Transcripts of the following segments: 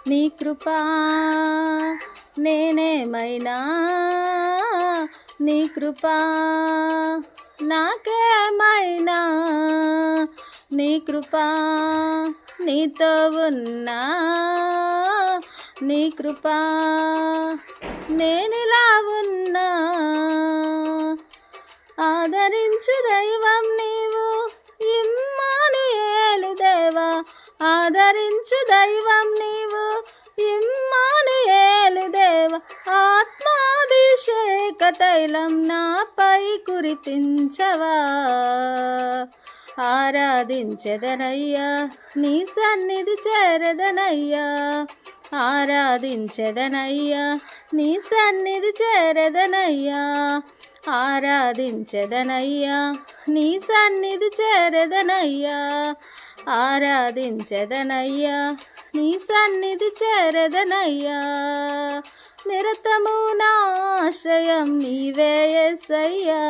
నీ కృపా నేనేమైనా, నీ కృపా నాకేమైనా, నీ కృపా నీతో ఉన్నా, నీ కృపా నేనిలా ఉన్నా. ఆదరించు దైవం నీవు ఇమ్మానుయేలు దేవా, ఆదరించు దైవం నీవు ఇమ్మానుయేలు దేవా. ఆత్మాభిషేక తైలం నాపై కురిపించవా, ఆరాధించెదనయ్యా నీ సన్నిధి చేరదనయ్యా, ఆరాధించెదనయ్యా నీ సన్నిధి చేరదనయ్యా, ఆరాధించెదనయ్యా నీ సన్నిధి చేరదనయ్యా, ఆరాధించెదనయ్యా నీ సన్నిధి చేరదనయ్యా. నిరతము నా ఆశ్రయం నీవే యేసయ్యా,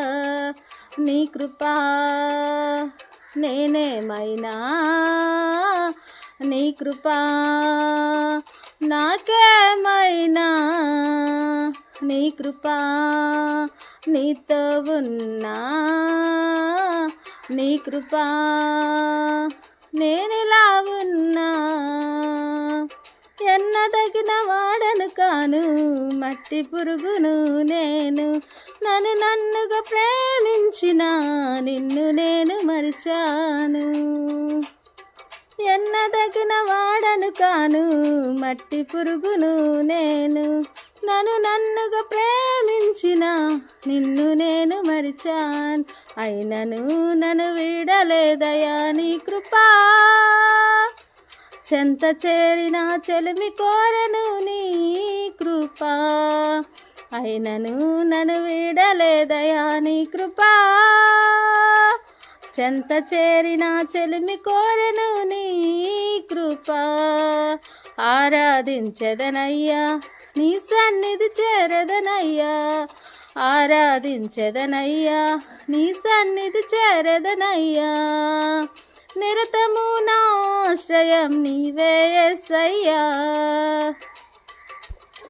నీ కృపా నేనేమైనా, నీ కృపా నాకేమైనా, నీ కృపా నీతో ఉన్నా, నీ కృపా నేనిలా ఉన్నా. ఎన్నదగిన వాడను కాను, మట్టి పురుగును నేను, నన్నుగా ప్రేమించిన నిన్ను నేను మరిచాను. ఎన్నదగిన వాడను కాను, మట్టి పురుగును నేను, నన్నుగా ప్రేమించిన నిన్ను నేను మరిచాను. అయినను నన్ను వీడలేదయా నీ కృపా, చెంత చేరిన చెలిమి కోరెను నీ కృపా. అయినను నన్ను వీడలేదయా నీ కృపా, చెంత చేరిన చెలిమి కోరెను నీ కృపా. ఆరాధించెదనయ్యా నీ సన్నిధి చేరదనయ్యా, ఆరాధించెదనయ్యా నీ సన్నిధి చేరదనయ్యా. నిరతము నా ఆశ్రయం నీవే యేసయ్యా.